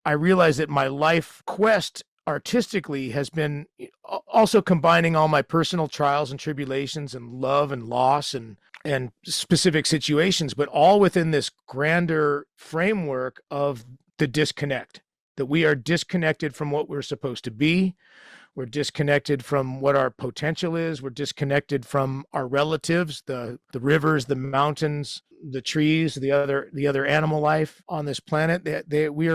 I realized that my life quest artistically has been also combining all my personal trials and tribulations and love and loss and specific situations, but all within this grander framework of the disconnect, that we are disconnected from what we're supposed to be. We're disconnected from what our potential is. We're disconnected from our relatives, the rivers, the mountains, the trees, the other animal life on this planet. We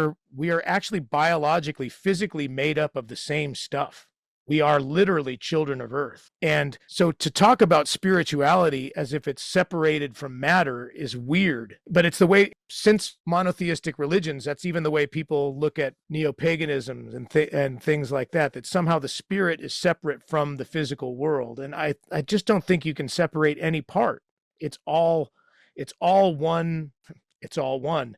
are actually biologically, physically made up of the same stuff. We are literally children of Earth. And so to talk about spirituality as if it's separated from matter is weird. But it's the way, since monotheistic religions, that's even the way people look at neo-paganism and things like that, that somehow the spirit is separate from the physical world. And I just don't think you can separate any part. It's all one. It's all one.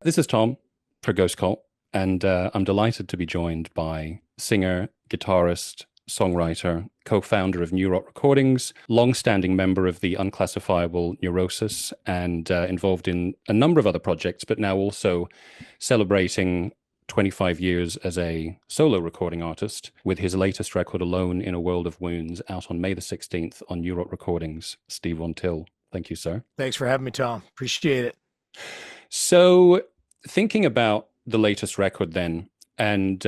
This is Tom for Ghost Cult, and I'm delighted to be joined by singer, guitarist, songwriter, co-founder of Neurot Recordings, long-standing member of the unclassifiable Neurosis, and involved in a number of other projects, but now also celebrating 25 years as a solo recording artist with his latest record, Alone in a World of Wounds, out on May the 16th on Neurot Recordings. Steve Von Till. Thank you, sir. Thanks for having me, Tom. Appreciate it. So thinking about the latest record then, and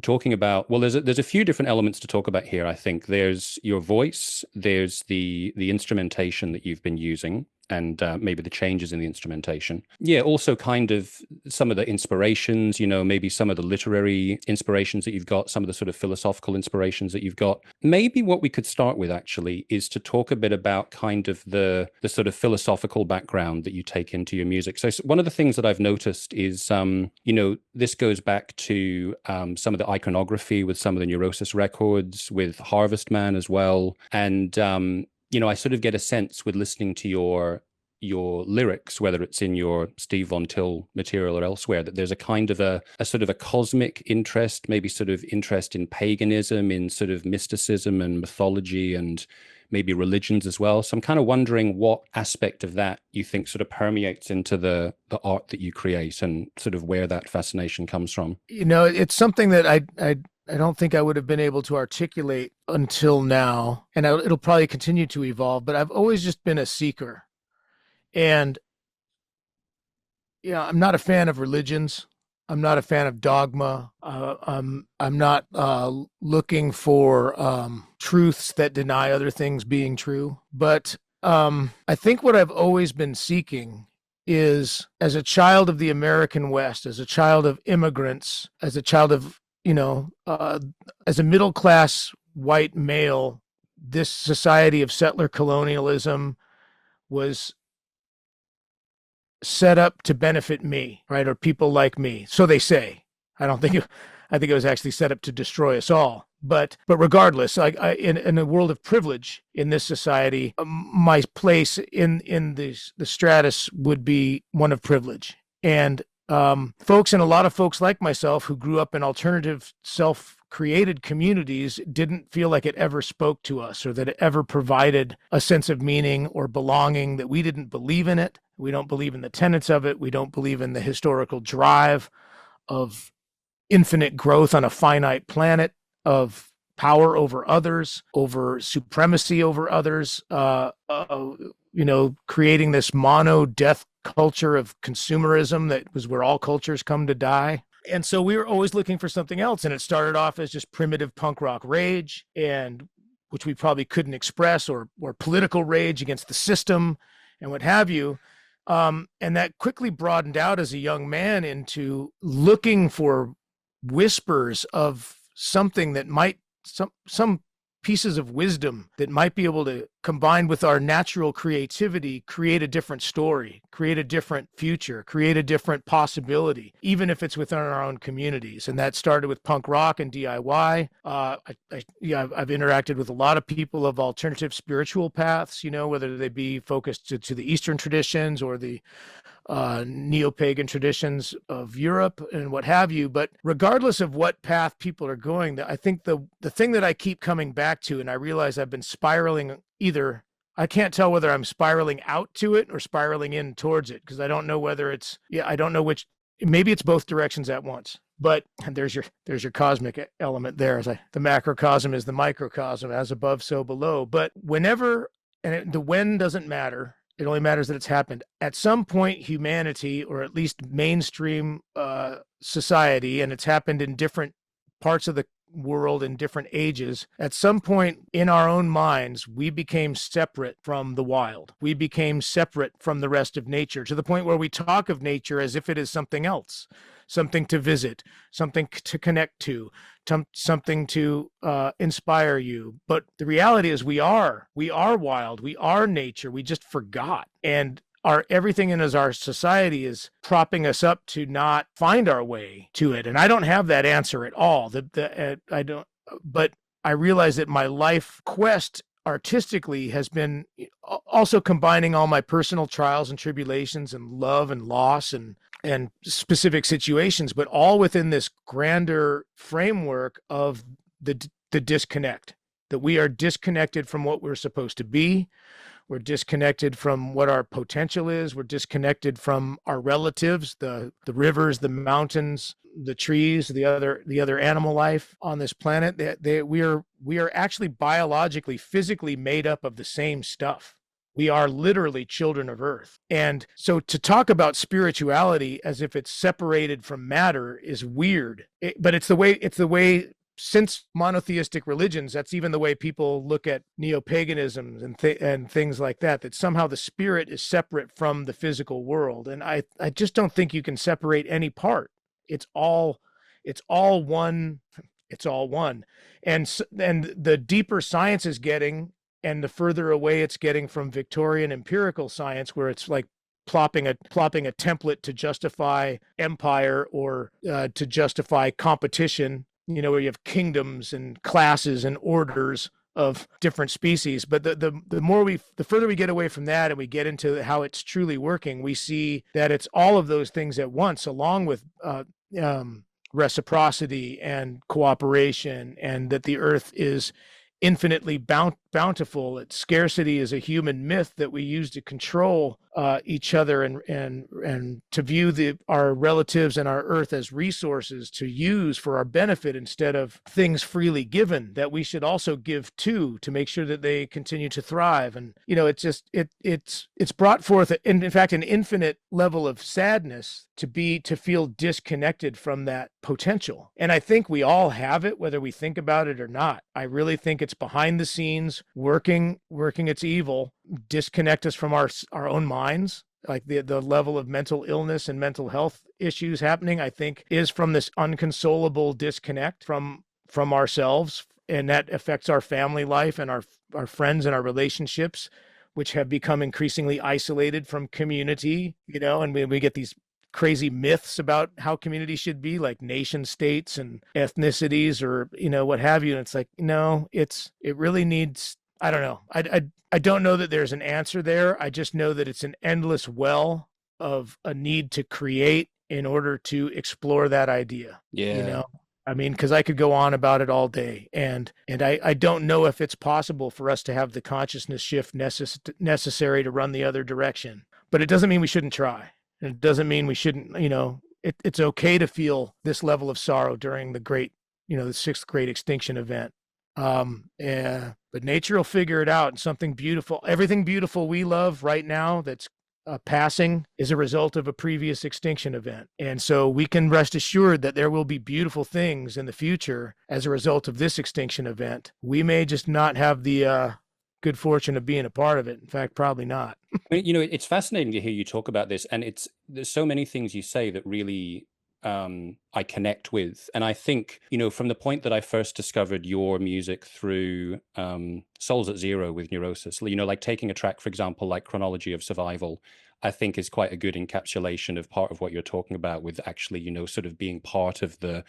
talking about, well, there's a few different elements to talk about here, I think. There's your voice, there's the instrumentation that you've been using, and maybe the changes in the instrumentation. Yeah, also kind of some of the inspirations, maybe some of the literary inspirations that you've got, some of the sort of philosophical inspirations that you've got. Maybe what we could start with actually is to talk a bit about kind of the sort of philosophical background that you take into your music. So one of the things that I've noticed is, this goes back to some of the iconography with some of the Neurosis records, with Harvest Man as well. And, I sort of get a sense with listening to your lyrics, whether it's in your Steve Von Till material or elsewhere, that there's a kind of a sort of a cosmic interest, maybe sort of interest in paganism, in sort of mysticism and mythology and maybe religions as well. So I'm kind of wondering what aspect of that you think sort of permeates into the art that you create, and sort of where that fascination comes from. It's something that I don't think I would have been able to articulate until now, and it'll probably continue to evolve, but I've always just been a seeker. And, I'm not a fan of religions. I'm not a fan of dogma. I'm not looking for truths that deny other things being true. But I think what I've always been seeking is, as a child of the American West, as a child of immigrants, as a child of as a middle-class white male, this society of settler colonialism was set up to benefit me, right? Or people like me. So they say. I think it was actually set up to destroy us all. But regardless, in a world of privilege in this society, my place in the stratus would be one of privilege. And folks, and a lot of folks like myself who grew up in alternative self-created communities, didn't feel like it ever spoke to us, or that it ever provided a sense of meaning or belonging, that we didn't believe in it. We don't believe in the tenets of it. We don't believe in the historical drive of infinite growth on a finite planet, of power over others, over supremacy over others, creating this mono-death culture of consumerism that was where all cultures come to die. And so we were always looking for something else. And it started off as just primitive punk rock rage, and which we probably couldn't express, or political rage against the system and what have you. And that quickly broadened out as a young man into looking for whispers of something that might, some pieces of wisdom that might be able to, combine with our natural creativity, create a different story, create a different future, create a different possibility, even if it's within our own communities. And that started with punk rock and DIY. I've interacted with a lot of people of alternative spiritual paths, whether they be focused to the Eastern traditions or the neo-pagan traditions of Europe and what have you. But regardless of what path people are going, I think the thing that I keep coming back to, and I realize I've been spiraling either I can't tell whether I'm spiraling out to it or spiraling in towards it, because I don't know whether it's, yeah, I don't know which. Maybe it's both directions at once. But there's your cosmic element there. The macrocosm is the microcosm, as above, so below. But whenever, the when doesn't matter. It only matters that it's happened. At some point, humanity, or at least mainstream society, and it's happened in different parts of the world in different ages, at some point in our own minds, we became separate from the wild. We became separate from the rest of nature, to the point where we talk of nature as if it is something else, something to visit, something to connect to, something to inspire you. But the reality is we are wild. We are nature. We just forgot. And everything in our society is propping us up to not find our way to it. And I don't have that answer at all. I don't, but I realize that my life quest artistically has been also combining all my personal trials and tribulations and love and loss and specific situations, but all within this grander framework of the disconnect, that we are disconnected from what we're supposed to be. We're disconnected from what our potential is. We're disconnected from our relatives, the rivers, the mountains, the trees, the other animal life on this planet. We are actually biologically, physically made up of the same stuff. We are literally children of Earth. And so to talk about spirituality as if it's separated from matter is weird. But it's the way since monotheistic religions, that's even the way people look at neo-paganism and things like that, that somehow the spirit is separate from the physical world. And I just don't think you can separate any part. It's all one. It's all one. And the deeper science is getting, and the further away it's getting from Victorian empirical science, where it's like plopping a template to justify empire or to justify competition, where you have kingdoms and classes and orders of different species. But the further we get away from that and we get into how it's truly working, we see that it's all of those things at once, along with reciprocity and cooperation, and that the earth is infinitely bountiful. Scarcity is a human myth that we use to control each other and to view our relatives and our earth as resources to use for our benefit, instead of things freely given that we should also give to make sure that they continue to thrive. And it's brought forth, in fact, an infinite level of sadness to feel disconnected from that potential. And I think we all have it, whether we think about it or not. I really think it's behind the scenes, working its evil, disconnect us from our own minds. Like the level of mental illness and mental health issues happening, I think, is from this unconsolable disconnect from ourselves. And that affects our family life and our friends and our relationships, which have become increasingly isolated from community, and we get these crazy myths about how community should be, like nation states and ethnicities, or what have you. And it's like, no, it really needs, I don't know. I don't know that there's an answer there. I just know that it's an endless well of a need to create in order to explore that idea. Yeah. I mean, because I could go on about it all day, and I don't know if it's possible for us to have the consciousness shift necessary to run the other direction. But it doesn't mean we shouldn't try. It doesn't mean we shouldn't, it's okay to feel this level of sorrow during the sixth great extinction event. But nature will figure it out, and something beautiful, everything beautiful we love right now that's passing is a result of a previous extinction event. And so we can rest assured that there will be beautiful things in the future as a result of this extinction event. We may just not have the good fortune of being a part of it. In fact, probably not. It's fascinating to hear you talk about this, and there's so many things you say that really I connect with. And I think, from the point that I first discovered your music through Souls at Zero with Neurosis, like taking a track, for example, like Chronology of Survival, I think is quite a good encapsulation of part of what you're talking about, with actually, sort of being part of the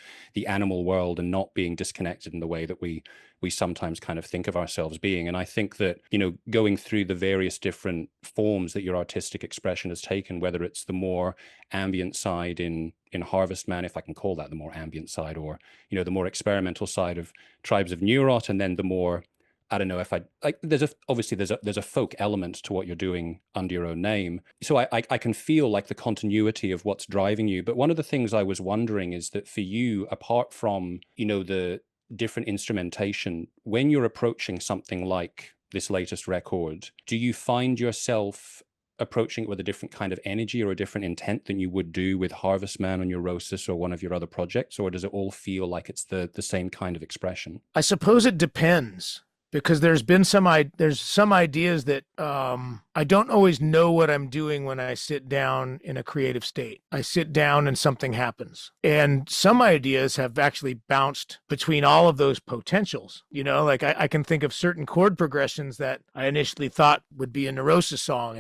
animal world and not being disconnected in the way that we sometimes kind of think of ourselves being. And I think that, going through the various different forms that your artistic expression has taken, whether it's the more ambient side in Harvest Man, if I can call that the more ambient side, or, the more experimental side of Tribes of Neurot, and then the more I don't know if I like. There's a folk element to what you're doing under your own name, so I can feel like the continuity of what's driving you. But one of the things I was wondering is that for you, apart from the different instrumentation, when you're approaching something like this latest record, do you find yourself approaching it with a different kind of energy or a different intent than you would do with Harvestman or Neurosis or one of your other projects, or does it all feel like it's the same kind of expression? I suppose it depends, because there's some ideas that I don't always know what I'm doing when I sit down in a creative state. I sit down and something happens. And some ideas have actually bounced between all of those potentials. Like I can think of certain chord progressions that I initially thought would be a Neurosis song,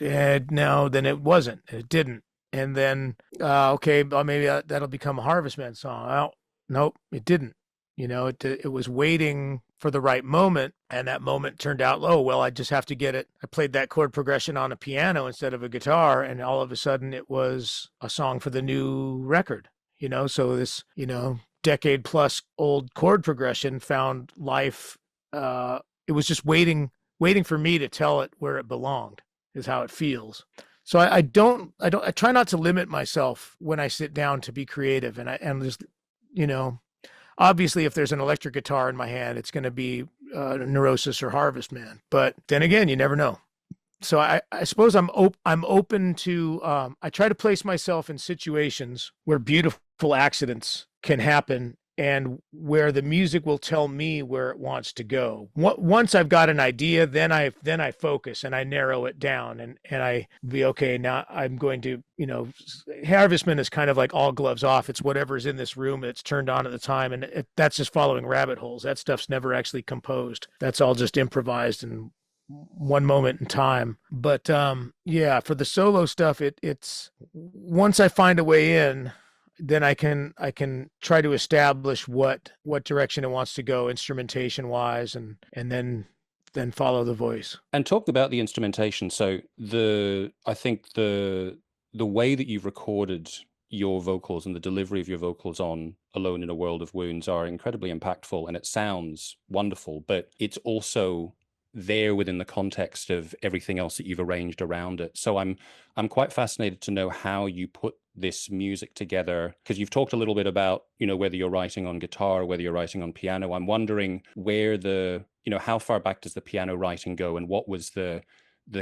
and no, then it wasn't. It didn't. And then, okay, well, maybe that'll become a Harvestman song. Well, nope, it didn't. It was waiting for the right moment, and that moment turned out, oh, well, I just have to get it. I played that chord progression on a piano instead of a guitar, and all of a sudden it was a song for the new record. So this, decade plus old chord progression found life. It was just waiting for me to tell it where it belonged, is how it feels. So I try not to limit myself when I sit down to be creative, and just, obviously, if there's an electric guitar in my hand, it's going to be Neurosis or Harvestman. But then again, you never know. So I suppose I'm open to. I try to place myself in situations where beautiful accidents can happen, and where the music will tell me where it wants to go. Once I've got an idea, then I focus and I narrow it down, and I be okay. Now I'm going to, Harvestman is kind of like all gloves off. It's whatever's in this room. It's turned on at the time, and that's just following rabbit holes. That stuff's never actually composed. That's all just improvised in one moment in time. But yeah, for the solo stuff, it's once I find a way in, then I can try to establish what direction it wants to go instrumentation wise, and then follow the voice. And talk about the instrumentation. So I think the way that you've recorded your vocals and the delivery of your vocals on Alone in a World of Wounds are incredibly impactful, and it sounds wonderful, but it's also there within the context of everything else that you've arranged around it. So I'm quite fascinated to know how you put this music together, because you've talked a little bit about, whether you're writing on guitar or whether you're writing on piano. I'm wondering where how far back does the piano writing go, and what was the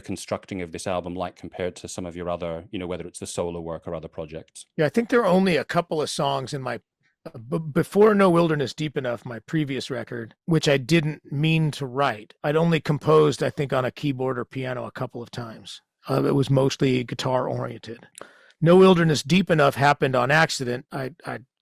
constructing of this album like compared to some of your other, whether it's the solo work or other projects? Yeah, I think there are only a couple of songs in my before No Wilderness Deep Enough, my previous record, which I didn't mean to write. I'd only composed, I think, on a keyboard or piano a couple of times. It was mostly guitar oriented. No Wilderness Deep Enough happened on accident. I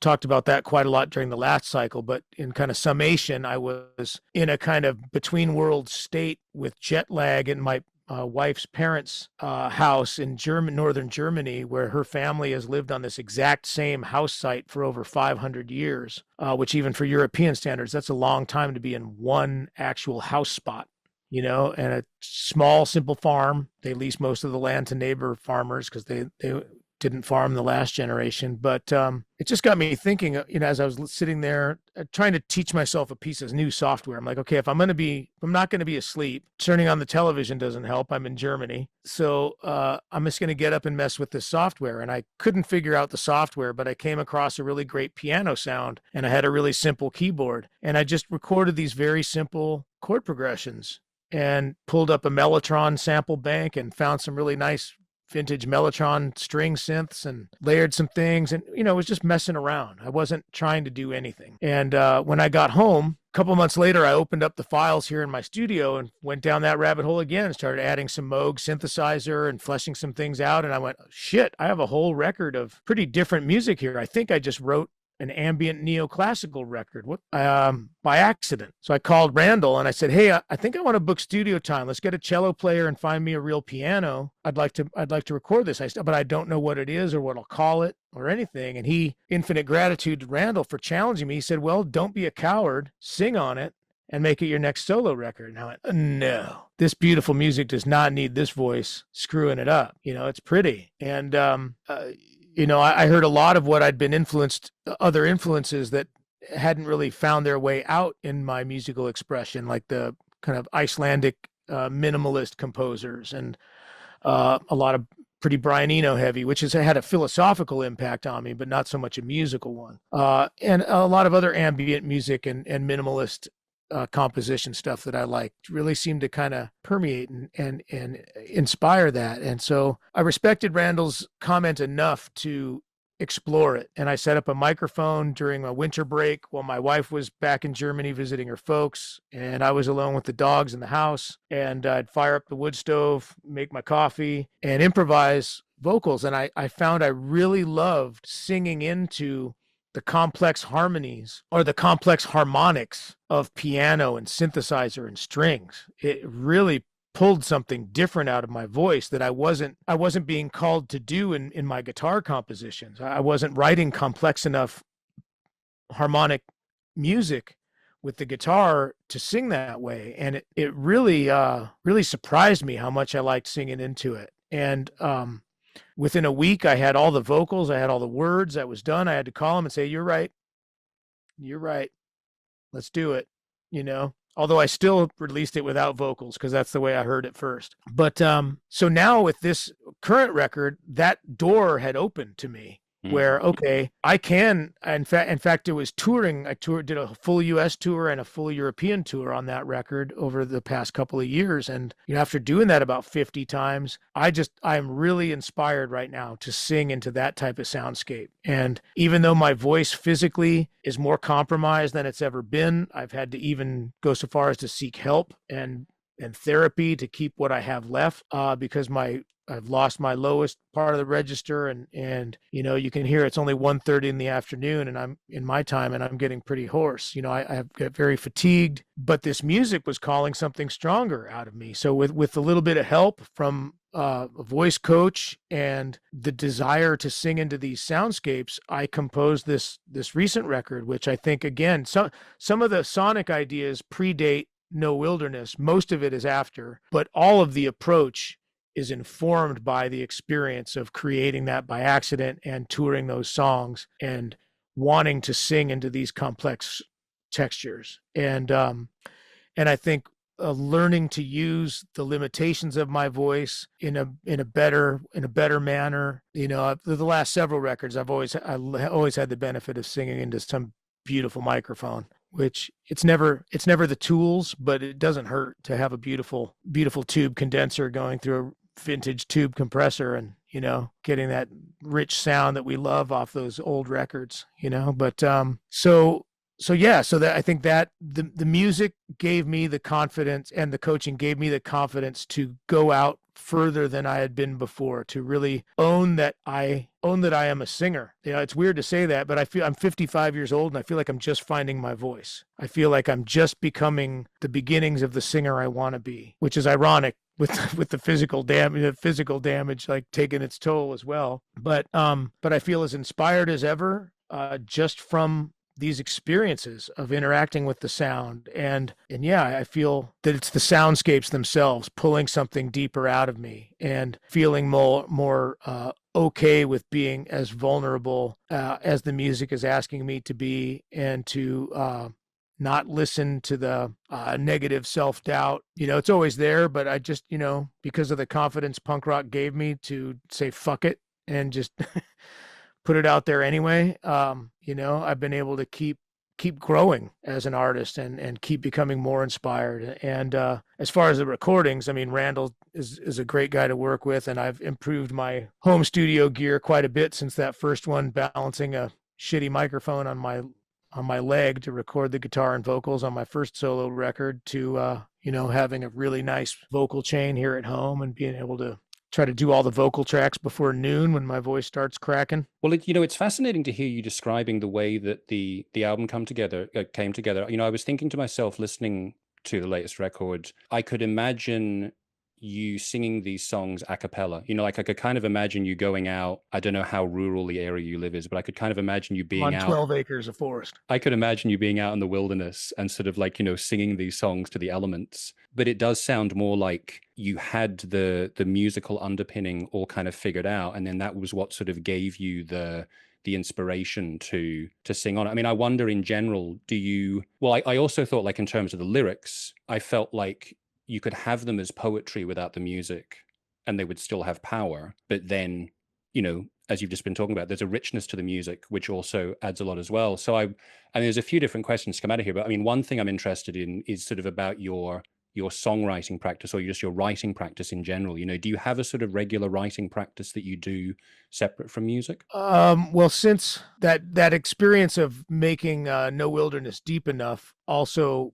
talked about that quite a lot during the last cycle, but in kind of summation, I was in a kind of between world state with jet lag in my wife's parents' house in northern Germany, where her family has lived on this exact same house site for over 500 years, which even for European standards, that's a long time to be in one actual house spot. And a small, simple farm. They lease most of the land to neighbor farmers because they didn't farm the last generation. But it just got me thinking, as I was sitting there trying to teach myself a piece of new software. I'm like, okay, if I'm not going to be asleep, turning on the television doesn't help. I'm in Germany. So I'm just going to get up and mess with this software. And I couldn't figure out the software, but I came across a really great piano sound, and I had a really simple keyboard. And I just recorded these very simple chord progressions and pulled up a Mellotron sample bank and found some really nice vintage Mellotron string synths and layered some things, and was just messing around. I wasn't trying to do anything. And when I got home a couple months later, I opened up the files here in my studio and went down that rabbit hole again and started adding some Moog synthesizer and fleshing some things out. And I went, shit, I have a whole record of pretty different music here. I think I just wrote an ambient neoclassical record by accident. So I called Randall and I said, hey, I think I want to book studio time. Let's get a cello player and find me a real piano. I'd like to record this. But I don't know what it is or what I'll call it or anything. And he, infinite gratitude to Randall for challenging me. He said, well, don't be a coward, sing on it and make it your next solo record. And I went, no, this beautiful music does not need this voice screwing it up. It's pretty. And, I heard a lot of what I'd been other influences that hadn't really found their way out in my musical expression, like the kind of Icelandic minimalist composers, and a lot of pretty Brian Eno heavy, which has had a philosophical impact on me, but not so much a musical one. And a lot of other ambient music and minimalist composition stuff that I like really seemed to kind of permeate and inspire that. And so I respected Randall's comment enough to explore it. And I set up a microphone during a winter break while my wife was back in Germany visiting her folks, and I was alone with the dogs in the house. And I'd fire up the wood stove, make my coffee, and improvise vocals. And I found I really loved singing into the complex harmonies or the complex harmonics of piano and synthesizer and strings. It really pulled something different out of my voice that I wasn't being called to do in my guitar compositions. I wasn't writing complex enough harmonic music with the guitar to sing that way. And it really really surprised me how much I liked singing into it. And within a week I had all the vocals, I had all the words, that was done. I had to call him and say, you're right. Let's do it, you know. Although I still released it without vocals because that's the way I heard it first. But so now with this current record, that door had opened to me where, okay, I can, in fact, it was touring. Did a full US tour and a full European tour on that record over the past couple of years. And, you know, after doing that about 50 times, I'm really inspired right now to sing into that type of soundscape. And even though my voice physically is more compromised than it's ever been, I've had to even go so far as to seek help and therapy to keep what I have left, because I've lost my lowest part of the register, and you know, you can hear it's only 1:30 in the afternoon and I'm in my time and I'm getting pretty hoarse. You know, I get very fatigued, but this music was calling something stronger out of me. So with a little bit of help from a voice coach and the desire to sing into these soundscapes, I composed this recent record, which I think, again, some of the sonic ideas predate No Wilderness. Most of it is after, but all of the approach is informed by the experience of creating that by accident and touring those songs and wanting to sing into these complex textures. And I think learning to use the limitations of my voice in a better manner. You know, the last several records, I always had the benefit of singing into some beautiful microphone, which it's never the tools, but it doesn't hurt to have a beautiful tube condenser going through a vintage tube compressor and, you know, getting that rich sound that we love off those old records, you know. But so that I think that the music gave me the confidence, and the coaching gave me the confidence to go out further than I had been before, to really own that I am a singer. You know, it's weird to say that, but I feel I'm 55 years old and I feel like I'm just finding my voice. I feel like I'm just becoming the beginnings of the singer I want to be, which is ironic with the physical damage like taking its toll as well. But I feel as inspired as ever, just from these experiences of interacting with the sound. And yeah, I feel that it's the soundscapes themselves pulling something deeper out of me and feeling more okay with being as vulnerable as the music is asking me to be, and to not listen to the negative self-doubt. You know, it's always there, but I just, you know, because of the confidence punk rock gave me to say fuck it and just put it out there anyway, you know, I've been able to keep growing as an artist and keep becoming more inspired. And as far as the recordings, I mean, Randall is a great guy to work with, and I've improved my home studio gear quite a bit since that first one, balancing a shitty microphone on my leg to record the guitar and vocals on my first solo record, to you know, having a really nice vocal chain here at home and being able to try to do all the vocal tracks before noon when my voice starts cracking. Well, you know, it's fascinating to hear you describing the way that the album came together. You know, I was thinking to myself, listening to the latest record, I could imagine you singing these songs a cappella. You know, like I could kind of imagine you going out. I don't know how rural the area you live is, but I could kind of imagine you being on out 12 acres of forest. I could imagine you being out in the wilderness and sort of like, you know, singing these songs to the elements. But it does sound more like you had the musical underpinning all kind of figured out, and then that was what sort of gave you the the inspiration to sing on it? I mean, I wonder in general, do you, well, I also thought like in terms of the lyrics, I felt like you could have them as poetry without the music and they would still have power. But then, as you've just been talking about, there's a richness to the music, which also adds a lot as well. So I mean, there's a few different questions to come out of here, but I mean, one thing I'm interested in is sort of about your songwriting practice or just your writing practice in general. Do you have a sort of regular writing practice that you do separate from music? Well, since that experience of making No Wilderness deep enough also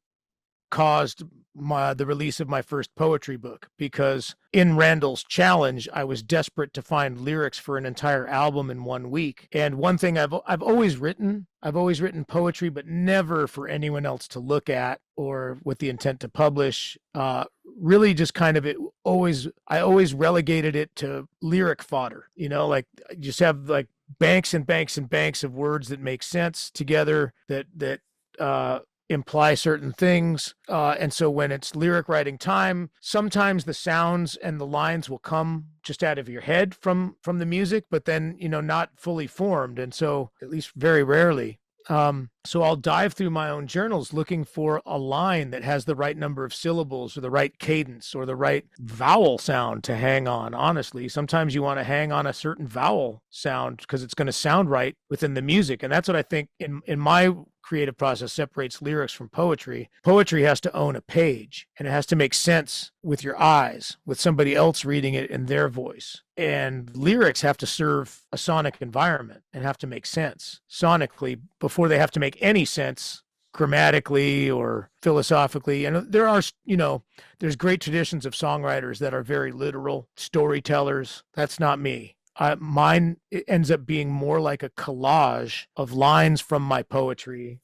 caused the release of my first poetry book, because in Randall's challenge I was desperate to find lyrics for an entire album in 1 week. And one thing I've always written poetry, but never for anyone else to look at or with the intent to publish. Really just kind of I always relegated it to lyric fodder, like I just have like banks and banks and banks of words that make sense together, that imply certain things. And so when it's lyric writing time, sometimes the sounds and the lines will come just out of your head from the music, but then, not fully formed. And so, at least very rarely. So I'll dive through my own journals looking for a line that has the right number of syllables or the right cadence or the right vowel sound to hang on. Honestly, sometimes you want to hang on a certain vowel sound because it's going to sound right within the music. And that's what I think in my creative process separates lyrics from poetry. Poetry has to own a page, and it has to make sense with your eyes, with somebody else reading it in their voice. And lyrics have to serve a sonic environment and have to make sense sonically before they have to make any sense grammatically or philosophically. And there are, there's great traditions of songwriters that are very literal storytellers. That's not me. Mine ends up being more like a collage of lines from my poetry.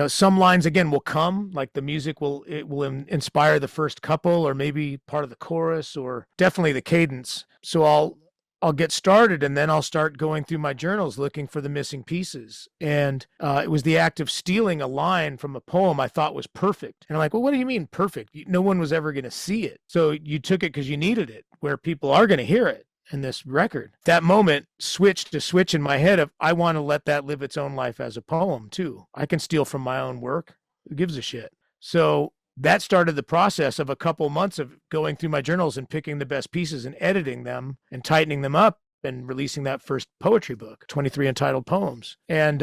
Some lines again will come, like the music will inspire the first couple or maybe part of the chorus or definitely the cadence. So I'll get started and then I'll start going through my journals looking for the missing pieces. And it was the act of stealing a line from a poem I thought was perfect. And I'm like, well, what do you mean perfect? No one was ever going to see it. So you took it because you needed it, where people are going to hear it in this record. That moment switched a switch in my head of, I want to let that live its own life as a poem too. I can steal from my own work. Who gives a shit? So that started the process of a couple months of going through my journals and picking the best pieces and editing them and tightening them up and releasing that first poetry book, 23 entitled poems, and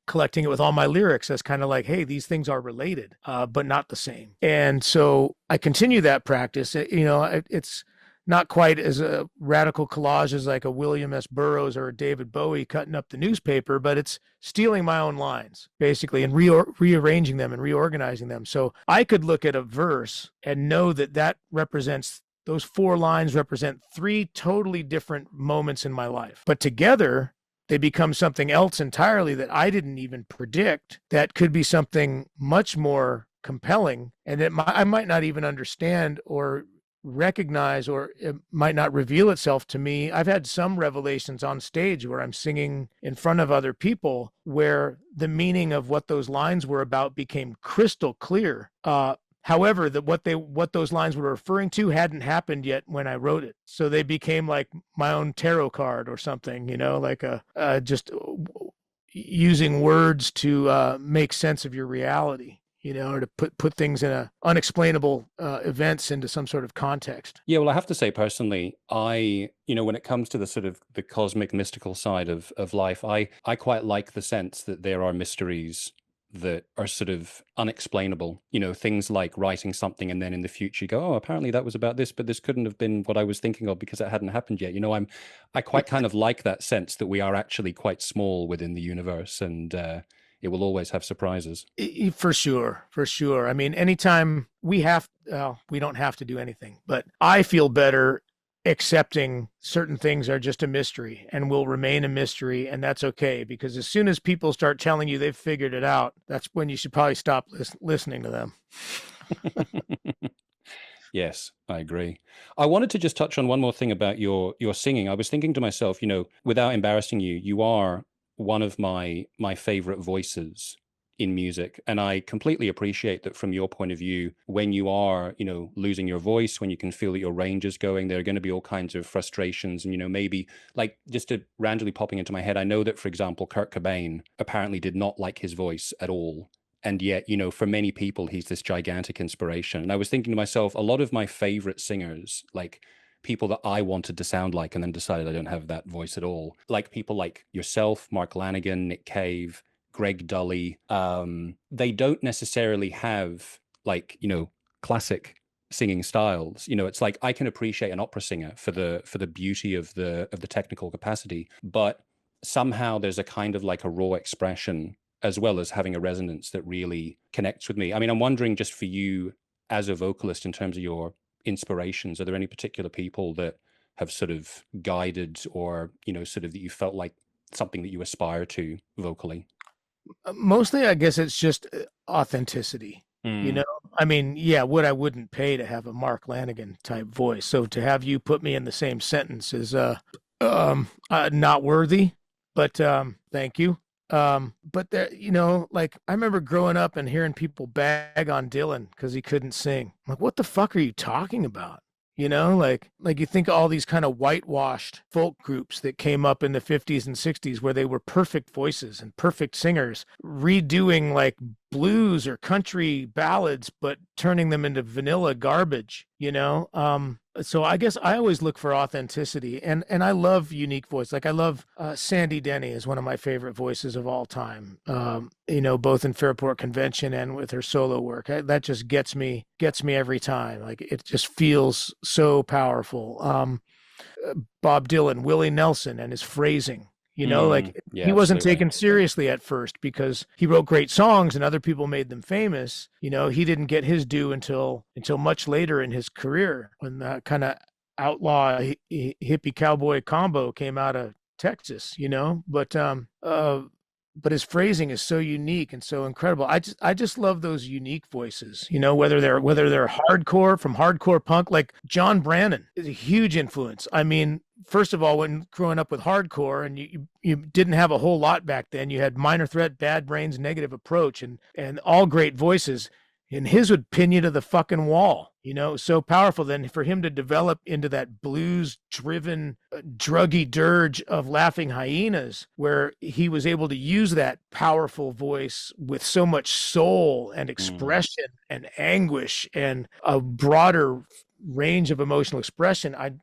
collecting it with all my lyrics as kind of like, hey, these things are related, but not the same. And so I continue that practice. It's not quite as a radical collage as like a William S. Burroughs or a David Bowie cutting up the newspaper, but it's stealing my own lines basically and rearranging them and reorganizing them. So I could look at a verse and know that represents, those 4 lines represent 3 totally different moments in my life, but together they become something else entirely that I didn't even predict, that could be something much more compelling and that I might not even understand or recognize, or it might not reveal itself to me. I've had some revelations on stage where I'm singing in front of other people where the meaning of what those lines were about became crystal clear. However, what those lines were referring to hadn't happened yet when I wrote it. So they became like my own tarot card or something, like just using words to make sense of your reality. Or to put things in unexplainable events into some sort of context. Yeah, well, I have to say personally, when it comes to the sort of the cosmic mystical side of life, I quite like the sense that there are mysteries that are sort of unexplainable. Things like writing something and then in the future you go, oh, apparently that was about this, but this couldn't have been what I was thinking of because it hadn't happened yet. I quite kind of like that sense that we are actually quite small within the universe, and it will always have surprises. For sure. I mean, anytime we don't have to do anything, but I feel better accepting certain things are just a mystery and will remain a mystery. And that's okay, because as soon as people start telling you they've figured it out, that's when you should probably stop listening to them. Yes, I agree. I wanted to just touch on one more thing about your singing. I was thinking to myself, without embarrassing you, you are one of my favorite voices in music. And I completely appreciate that from your point of view, when you are, losing your voice, when you can feel that your range is going, there are going to be all kinds of frustrations. And, maybe like just to randomly popping into my head, I know that, for example, Kurt Cobain apparently did not like his voice at all. And yet, for many people, he's this gigantic inspiration. And I was thinking to myself, a lot of my favorite singers, like people that I wanted to sound like and then decided I don't have that voice at all, like people like yourself, Mark Lanigan, Nick Cave, Greg Dully, they don't necessarily have like, classic singing styles. It's like I can appreciate an opera singer for the beauty of the technical capacity, but somehow there's a kind of like a raw expression as well as having a resonance that really connects with me. I mean, I'm wondering just for you as a vocalist in terms of your inspirations, are there any particular people that have sort of guided or, sort of that you felt like something that you aspire to vocally? Mostly, I guess it's just authenticity. You Mm. know, I mean, yeah, what I wouldn't pay to have a Mark Lanigan type voice. So to have you put me in the same sentence is not worthy, but thank you. But there, like I remember growing up and hearing people bag on Dylan because he couldn't sing. I'm like, what the fuck are you talking about? Like you think of all these kind of whitewashed folk groups that came up in the 50s and 60s where they were perfect voices and perfect singers, redoing like blues or country ballads, but turning them into vanilla garbage. So I guess I always look for authenticity, and I love unique voice. Like I love Sandy Denny is one of my favorite voices of all time. Both in Fairport Convention and with her solo work. That just gets me every time. Like it just feels so powerful. Bob Dylan, Willie Nelson, and his phrasing. Like Yeah, he wasn't absolutely. taken seriously at first because he wrote great songs and other people made them famous. He didn't get his due until much later in his career when that kind of outlaw hippie cowboy combo came out of Texas. But his phrasing is so unique and so incredible. I just love those unique voices. Whether they're hardcore from hardcore punk, like John Brannon is a huge influence. I mean, first of all, when growing up with hardcore and you didn't have a whole lot back then, you had Minor Threat, Bad Brains, Negative Approach, and all great voices. And his would pin you to the fucking wall. So powerful. Then for him to develop into that blues driven, druggy dirge of Laughing Hyenas, where he was able to use that powerful voice with so much soul and Mm. expression and anguish and a broader range of emotional expression. I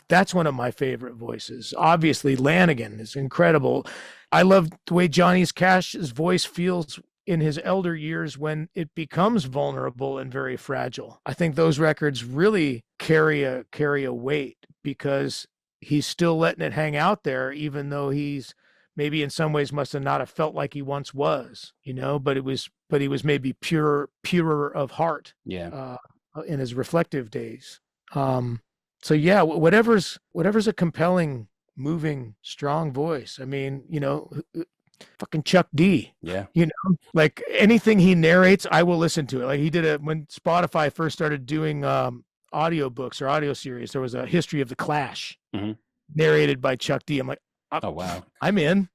that's one of my favorite voices. Obviously, Lanigan is incredible. I love the way Johnny's Cash's voice feels in his elder years when it becomes vulnerable and very fragile. I think those records really carry a weight because he's still letting it hang out there, even though he's maybe in some ways must have not have felt like he once was, but he was maybe purer of heart Yeah. uh, in his reflective days. So yeah, whatever's a compelling, moving, strong voice. I mean, fucking Chuck D. Yeah. Like anything he narrates, I will listen to it. Like he did it when Spotify first started doing audio books or audio series. There was a history of the Clash Hmm. narrated by Chuck D. I'm like, Oh, wow. I'm in.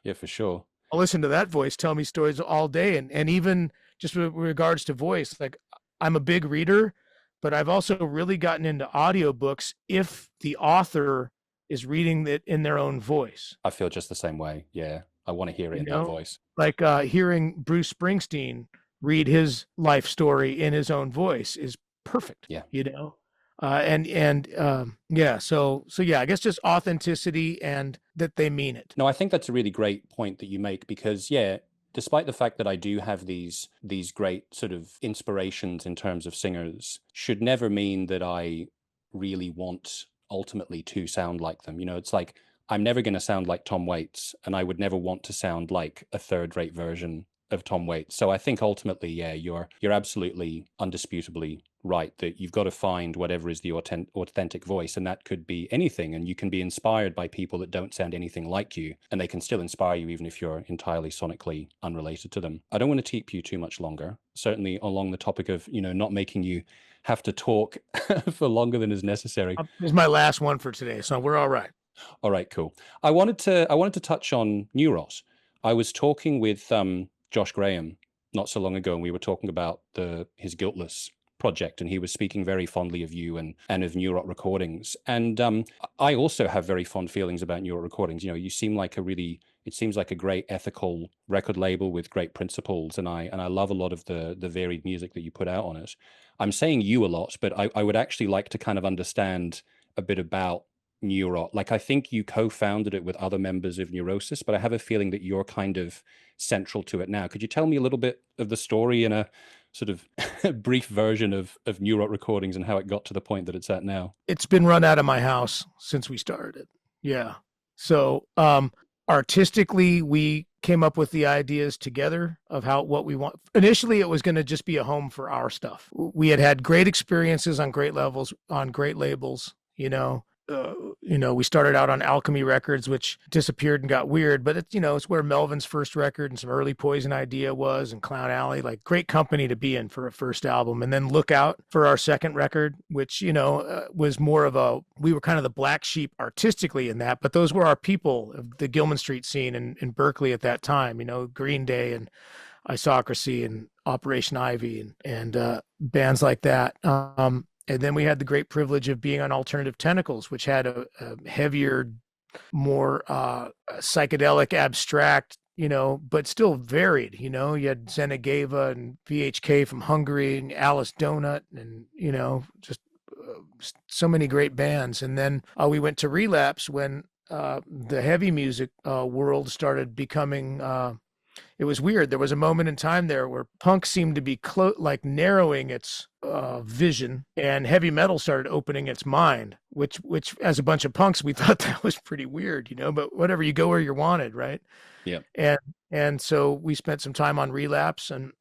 Yeah, for sure. I'll listen to that voice tell me stories all day. And even just with regards to voice, like I'm a big reader, but I've also really gotten into audiobooks if the author is reading it in their own voice. I feel just the same way. Yeah. I want to hear it you in that know voice. like hearing Bruce Springsteen read his life story in his own voice is perfect. Yeah. And yeah, so yeah, I guess just authenticity and that they mean it. No, I think that's a really great point that you make because, yeah, despite the fact that I do have these great sort of inspirations in terms of singers, should never mean that I really want ultimately to sound like them. It's like I'm never going to sound like Tom Waits, and I would never want to sound like a third-rate version of Tom Waits. So I think ultimately, yeah, you're absolutely undisputably right that you've got to find whatever is the authentic voice, and that could be anything. And you can be inspired by people that don't sound anything like you, and they can still inspire you even if you're entirely sonically unrelated to them. I don't want to keep you too much longer. Certainly along the topic of not making you have to talk for longer than is necessary. This is my last one for today, so we're all right. All right, cool. I wanted to touch on Neurot. I was talking with Josh Graham not so long ago, and we were talking about his Guiltless project, and he was speaking very fondly of you and of Neurot Recordings. And I also have very fond feelings about Neurot Recordings. You know, you seem like it seems like a great ethical record label with great principles, and I love a lot of the varied music that you put out on it. I'm saying you a lot, but I would actually like to kind of understand a bit about Neurot. Like, I think you co-founded it with other members of Neurosis, but I have a feeling that you're kind of central to it now. Could you tell me a little bit of the story in a sort of brief version of Neurot Recordings and how it got to the point that it's at now? It's been run out of my house since we started it. Yeah. So artistically, we came up with the ideas together of what we want. Initially, it was going to just be a home for our stuff. We had great experiences on great levels, on great labels, we started out on Alchemy Records, which disappeared and got weird, but it's where Melvin's first record and some early Poison Idea was, and Clown Alley, like great company to be in for a first album. And then Lookout for our second record, which, was more of we were kind of the black sheep artistically in that, but those were our people of the Gilman Street scene in Berkeley at that time, Green Day and Isocracy and Operation Ivy and bands like that. And then we had the great privilege of being on Alternative Tentacles, which had a heavier, more psychedelic, abstract, but still varied. You had Zenigeva and VHK from Hungary and Alice Donut and, just so many great bands. And then we went to Relapse when the heavy music world started becoming it was weird. There was a moment in time there where punk seemed to be like narrowing its vision, and heavy metal started opening its mind, which as a bunch of punks, we thought that was pretty weird, but whatever, you go where you're wanted. Right. Yeah. And so we spent some time on Relapse and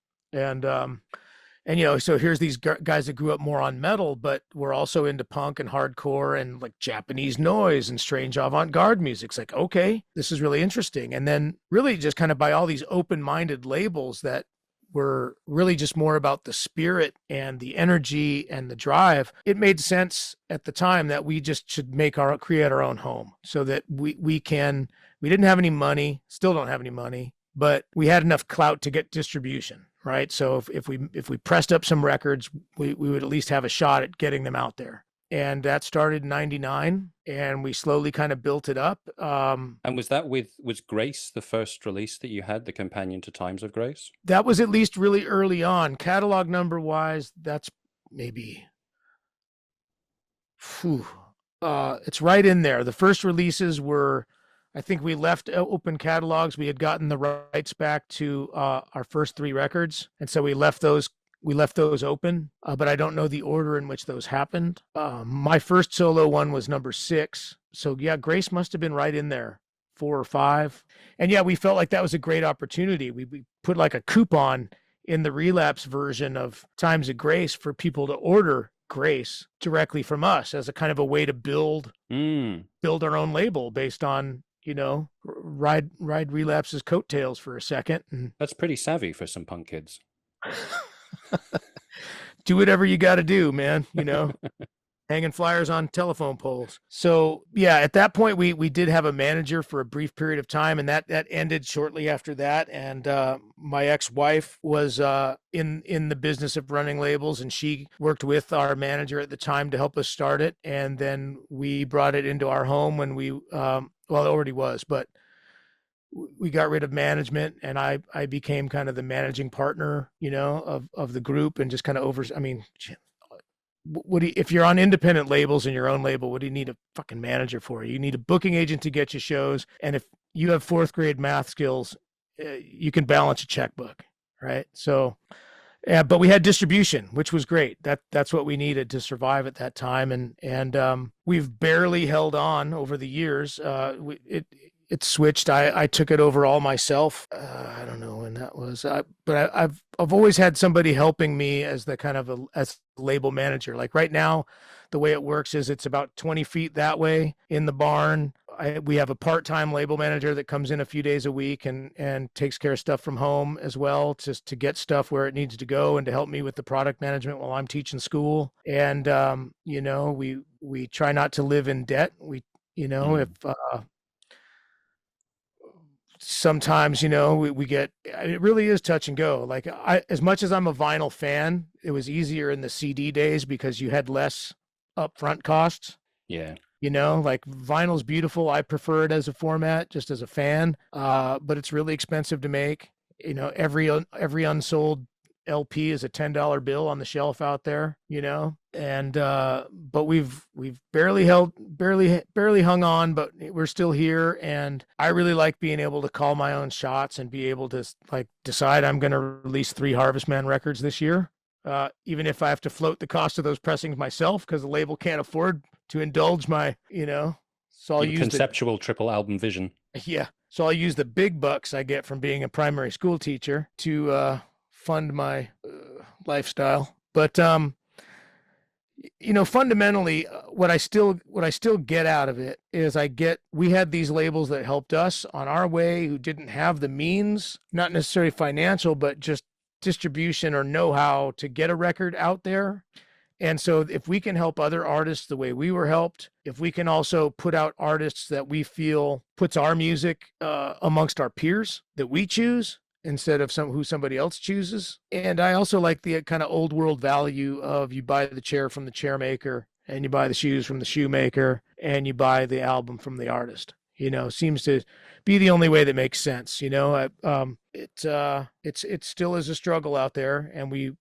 so here's these guys that grew up more on metal, but were also into punk and hardcore and like Japanese noise and strange avant-garde music. It's like, okay, this is really interesting. And then really just kind of by all these open-minded labels that were really just more about the spirit and the energy and the drive, it made sense at the time that we just should create our own home so that we didn't have any money, still don't have any money, but we had enough clout to get distribution. Right. So if we pressed up some records, we would at least have a shot at getting them out there. And that started in '99, and we slowly kind of built it up. And was Grace the first release that you had, the companion to Times of Grace? That was at least really early on. Catalog number wise, that's maybe, it's right in there. The first releases were, I think we left open catalogs. We had gotten the rights back to our first three records, and so we left those open. But I don't know the order in which those happened. My first solo one was number 6, so yeah, Grace must have been right in there, 4 or 5. And yeah, we felt like that was a great opportunity. We put like a coupon in the Relapse version of Times of Grace for people to order Grace directly from us as a kind of a way to build our own label based on, ride Relapse's coattails for a second. And that's pretty savvy for some punk kids. Do whatever you got to do, man. Hanging flyers on telephone poles. So yeah, at that point we did have a manager for a brief period of time, and that ended shortly after that. And my ex-wife was in the business of running labels, and she worked with our manager at the time to help us start it. And then we brought it into our home when it already was, but we got rid of management, and I became kind of the managing partner, of the group, and just kind of if you're on independent labels in your own label, what do you need a fucking manager for? You need a booking agent to get you shows. And if you have 4th grade math skills, you can balance a checkbook. Right. So, yeah, but we had distribution, which was great. That's what we needed to survive at that time. And we've barely held on over the years. It switched. I took it over all myself. I don't know when that was, but I've always had somebody helping me as the kind of as label manager. Like right now, the way it works is it's about 20 feet that way in the barn. We have a part-time label manager that comes in a few days a week and takes care of stuff from home as well, just to get stuff where it needs to go and to help me with the product management while I'm teaching school. And we try not to live in debt. If sometimes, we get, it really is touch and go. Like as much as I'm a vinyl fan, it was easier in the CD days because you had less upfront costs. Yeah. Like vinyl's beautiful. I prefer it as a format, just as a fan. But it's really expensive to make. Every unsold LP is a $10 bill on the shelf out there, and but we've barely hung on, but we're still here. And I really like being able to call my own shots and be able to like decide I'm going to release 3 Harvest Man records this year. Even if I have to float the cost of those pressings myself because the label can't afford to indulge my, so I'll Your use conceptual triple album vision. yeah. So I'll use the big bucks I get from being a primary school teacher to fund my lifestyle. But fundamentally, what I still get out of it is we had these labels that helped us on our way who didn't have the means, not necessarily financial, but just distribution or know-how to get a record out there. And so if we can help other artists the way we were helped, if we can also put out artists that we feel puts our music amongst our peers that we choose instead of who somebody else chooses. And I also like the kind of old world value of you buy the chair from the chair maker and you buy the shoes from the shoemaker and you buy the album from the artist. Seems to be the only way that makes sense. It still is a struggle out there, and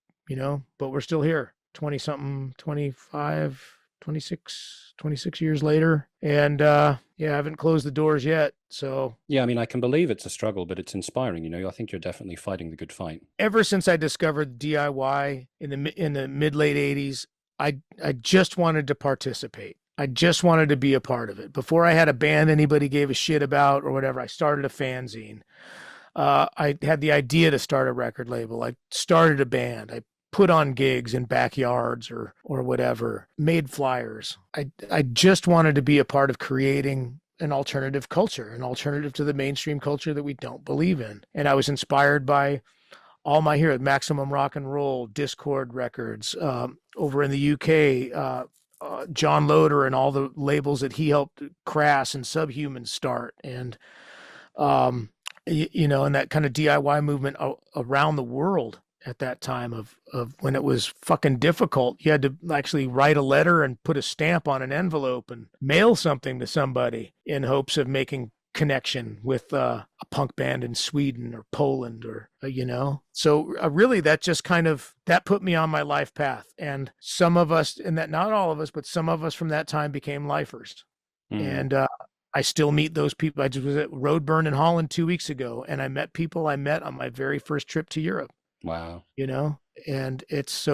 but we're still here 20 something, 25, 26 years later. And I haven't closed the doors yet. So yeah, I mean, I can believe it's a struggle, but it's inspiring. I think you're definitely fighting the good fight. Ever since I discovered DIY in the mid late 80s, I just wanted to participate. I just wanted to be a part of it. Before I had a band anybody gave a shit about or whatever, I started a fanzine. I had the idea to start a record label. I started a band. I put on gigs in backyards or whatever, made flyers. I just wanted to be a part of creating an alternative culture, an alternative to the mainstream culture that we don't believe in. And I was inspired by all my heroes, Maximum Rock and Roll, Discord Records, over in the UK, John Loder and all the labels that he helped Crass and Subhuman start. And, and that kind of DIY movement around the world at that time of when it was fucking difficult. You had to actually write a letter and put a stamp on an envelope and mail something to somebody in hopes of making connection with a punk band in Sweden or Poland or so really that just that put me on my life path. And some of us, and that not all of us, but some of us from that time became lifers. And I still meet those people. I just was at Roadburn in Holland 2 weeks ago, and I met people I met on my very first trip to Europe. Wow. And it's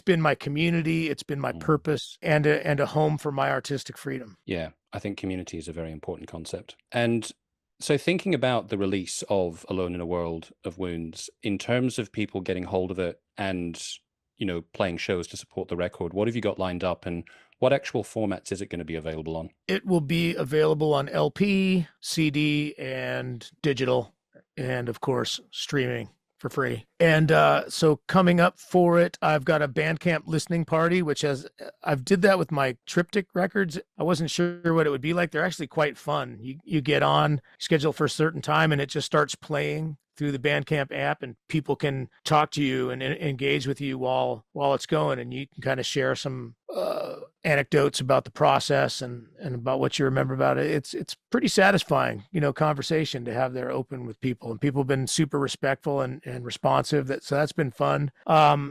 been my community, it's been my purpose, and a home for my artistic freedom. Yeah, I think community is a very important concept. And so thinking about the release of Alone in a World of Wounds, in terms of people getting hold of it and, playing shows to support the record, what have you got lined up and what actual formats is it going to be available on? It will be available on LP, CD, and digital, and of course, streaming for free. And so coming up for it, I've got a Bandcamp listening party, I've did that with my Triptych records. I wasn't sure what it would be like. They're actually quite fun. You get on, schedule for a certain time, and it just starts playing through the Bandcamp app, and people can talk to you and engage with you while it's going, and you can kind of share some anecdotes about the process and about what you remember about it. It's pretty satisfying, conversation to have there open with people, and people have been super respectful and responsive. So that's been fun.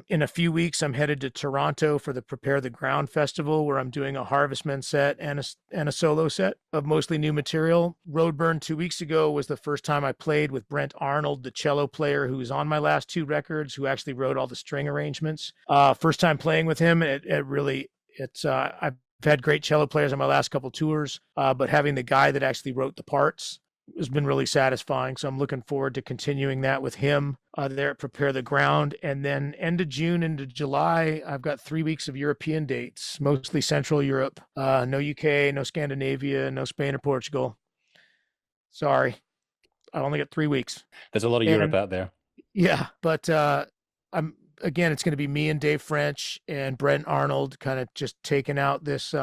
In a few weeks, I'm headed to Toronto for the Prepare the Ground Festival, where I'm doing a Harvestman set and a solo set of mostly new material. Roadburn 2 weeks ago was the first time I played with Brent Arnold, the cello player who was on my last 2 records, who actually wrote all the string arrangements. First time playing with him, I've had great cello players on my last couple tours, but having the guy that actually wrote the parts has been really satisfying. So I'm looking forward to continuing that with him there at Prepare the Ground. And then end of June into July, I've got 3 weeks of European dates, mostly Central Europe. No UK, no Scandinavia, no Spain or Portugal. Sorry, I only got 3 weeks. There's a lot of Europe out there. Yeah, but it's going to be me and Dave French and Brent Arnold kind of just taking out this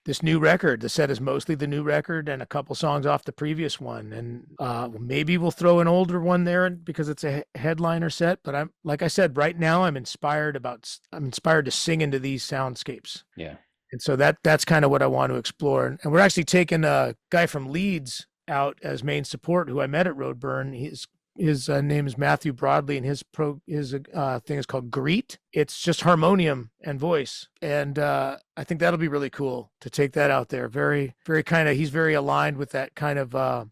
this new record. The set is mostly the new record and a couple songs off the previous one, and maybe we'll throw an older one there because it's a headliner set. But I'm like I said, right now I'm inspired to sing into these soundscapes. Yeah. And so that's kind of what I want to explore. And we're actually taking a guy from Leeds out as main support who I met at Roadburn. His name is Matthew Broadley, and his thing is called Greet. It's just harmonium and voice, and I think that'll be really cool to take that out there. Very, very kind of. He's very aligned with that kind of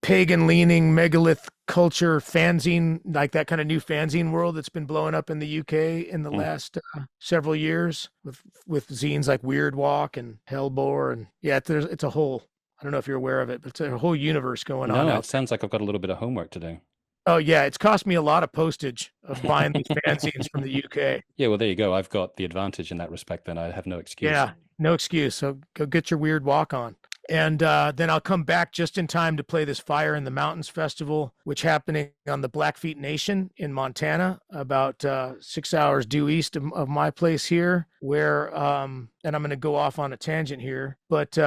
pagan-leaning megalith culture fanzine, like that kind of new fanzine world that's been blowing up in the UK in the last several years with zines like Weird Walk and Hellbore, and yeah, it's a whole. I don't know if you're aware of it, but it's a whole universe going on. No, it sounds like I've got a little bit of homework to do. Oh yeah, it's cost me a lot of postage of buying these fanzines from the UK. Yeah, well, there you go. I've got the advantage in that respect. Then I have no excuse. Yeah, no excuse. So go get your Weird Walk on. And then I'll come back just in time to play this Fire in the Mountains festival, which happening on the Blackfeet Nation in Montana, about 6 hours due east of my place here, where, and I'm going to go off on a tangent here, but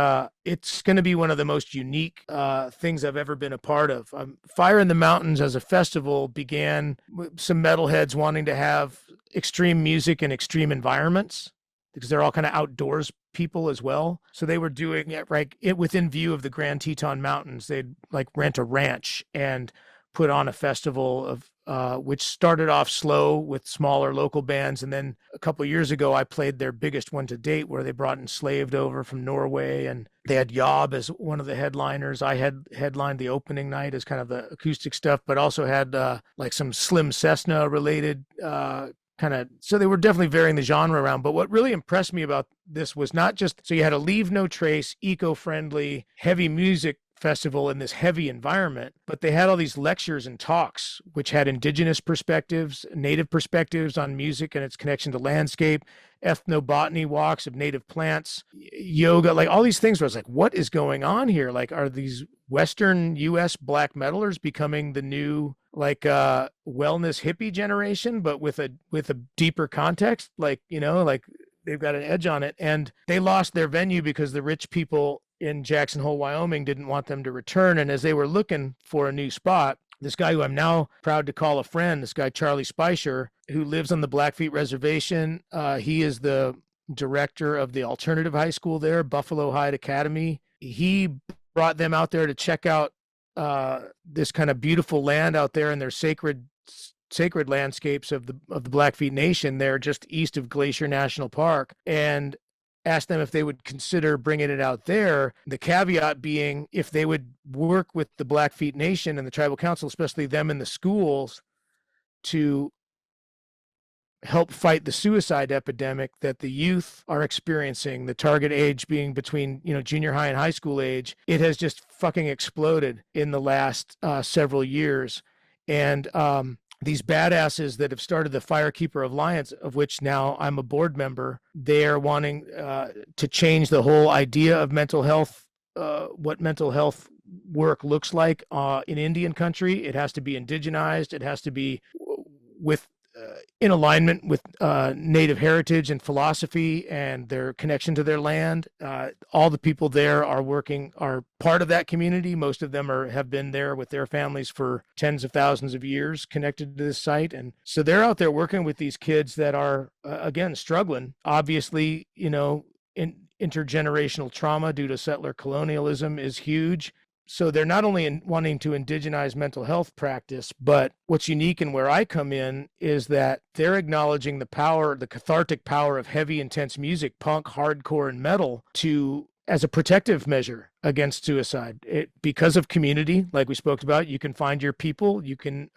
it's going to be one of the most unique things I've ever been a part of. Fire in the Mountains as a festival began with some metalheads wanting to have extreme music in extreme environments, because they're all kind of outdoors people as well. So they were doing it within view of the Grand Teton Mountains. They'd like rent a ranch and put on a festival of which started off slow with smaller local bands. And then a couple of years ago, I played their biggest one to date, where they brought Enslaved over from Norway, and they had Yob as one of the headliners. I had headlined the opening night as kind of the acoustic stuff, but also had like some Slim Cessna related so they were definitely varying the genre around. But what really impressed me about this was not just, so you had a Leave No Trace, eco-friendly, heavy music festival in this heavy environment, but they had all these lectures and talks, which had indigenous perspectives, native perspectives on music and its connection to landscape, ethnobotany walks of native plants, yoga, like all these things where I was like, what is going on here? Like, are these Western US black metalers becoming the new wellness hippie generation, but with a deeper context? Like, like they've got an edge on it. And they lost their venue because the rich people in Jackson Hole, Wyoming didn't want them to return. And as they were looking for a new spot, this guy who I'm now proud to call a friend, this guy Charlie Speicher, who lives on the Blackfeet Reservation, he is the director of the alternative high school there, Buffalo Hide Academy. He brought them out there to check out this kind of beautiful land out there in their sacred landscapes of the Blackfeet Nation there just east of Glacier National Park, and asked them if they would consider bringing it out there. The caveat being if they would work with the Blackfeet Nation and the tribal council, especially them in the schools, to help fight the suicide epidemic that the youth are experiencing, the target age being between, junior high and high school age. It has just fucking exploded in the last several years. And these badasses that have started the Firekeeper Alliance, of which now I'm a board member, they are wanting to change the whole idea of mental health, what mental health work looks like in Indian country. It has to be indigenized. It has to be in alignment with native heritage and philosophy and their connection to their land. All the people there are part of that community. Most of them have been there with their families for tens of thousands of years connected to this site. And so they're out there working with these kids that are, again, struggling. Obviously, intergenerational trauma due to settler colonialism is huge. So they're not only wanting to indigenize mental health practice, but what's unique and where I come in is that they're acknowledging the cathartic power of heavy, intense music, punk, hardcore, and metal as a protective measure against suicide. Because of community, like we spoke about, you can find your people, you can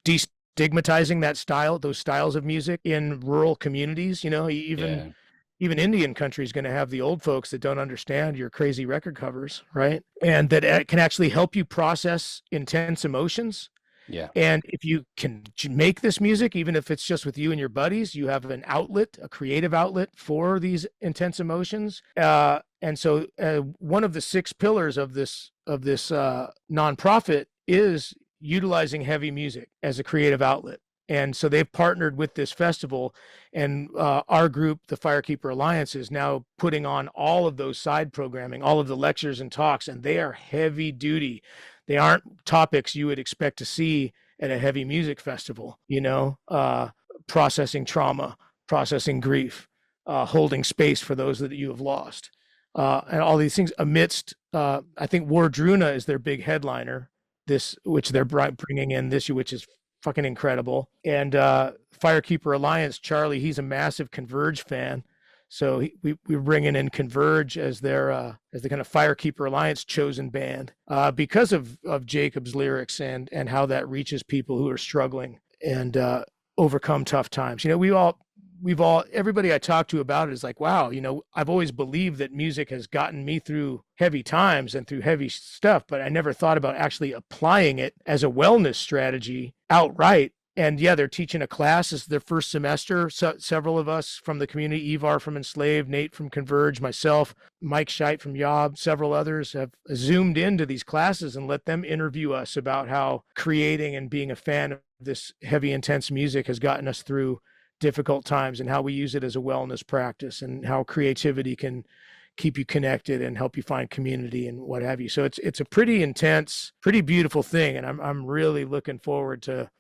destigmatizing those styles of music in rural communities, even Indian country is going to have the old folks that don't understand your crazy record covers, right? And that can actually help you process intense emotions. Yeah. And if you can make this music, even if it's just with you and your buddies, you have an outlet, a creative outlet for these intense emotions. And so one of the 6 pillars of this nonprofit is utilizing heavy music as a creative outlet. And so they've partnered with this festival, and our group, the Firekeeper Alliance, is now putting on all of those side programming, all of the lectures and talks, and they are heavy duty. They aren't topics you would expect to see at a heavy music festival, processing trauma, processing grief, holding space for those that you have lost, and all these things amidst, I think Wardruna is their big headliner, which they're bringing in this year, which is fucking incredible. And Firekeeper Alliance, Charlie, he's a massive Converge fan. So we're bringing in Converge as as the kind of Firekeeper Alliance chosen band, because of Jacob's lyrics and how that reaches people who are struggling and overcome tough times. Everybody I talk to about it is like, wow, I've always believed that music has gotten me through heavy times and through heavy stuff, but I never thought about actually applying it as a wellness strategy outright. And yeah, they're teaching a class. It's their first semester. So several of us from the community, Evar from Enslaved, Nate from Converge, myself, Mike Scheit from Yob, several others have zoomed into these classes and let them interview us about how creating and being a fan of this heavy, intense music has gotten us through difficult times, and how we use it as a wellness practice, and how creativity can keep you connected and help you find community and what have you. So it's a pretty intense, pretty beautiful thing. And I'm really looking forward to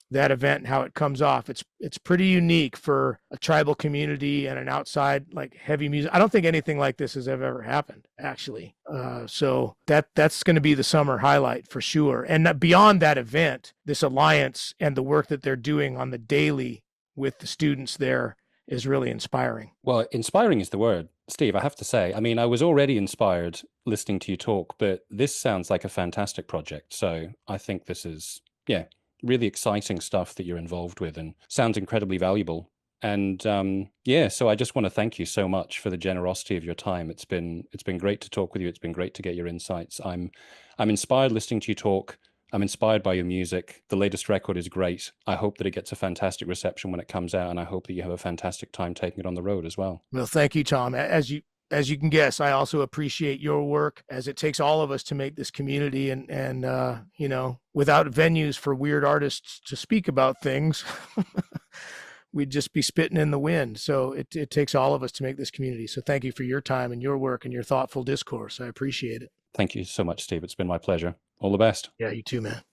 that event and how it comes off. It's pretty unique for a tribal community and an outside like heavy music. I don't think anything like this has ever happened, actually. So that's going to be the summer highlight for sure. And beyond that event, this alliance and the work that they're doing on the daily with the students there is really inspiring. Well, inspiring is the word, Steve, I have to say. I mean, I was already inspired listening to you talk, but this sounds like a fantastic project. So I think this is, really exciting stuff that you're involved with, and sounds incredibly valuable. And so I just want to thank you so much for the generosity of your time. It's been great to talk with you. It's been great to get your insights. I'm inspired listening to you talk. I'm inspired by your music. The latest record is great. I hope that it gets a fantastic reception when it comes out, and I hope that you have a fantastic time taking it on the road as well. Well, thank you, Tom. As you can guess, I also appreciate your work, as it takes all of us to make this community, and without venues for weird artists to speak about things, we'd just be spitting in the wind. So it takes all of us to make this community. So thank you for your time and your work and your thoughtful discourse. I appreciate it. Thank you so much, Steve. It's been my pleasure. All the best. Yeah, you too, man.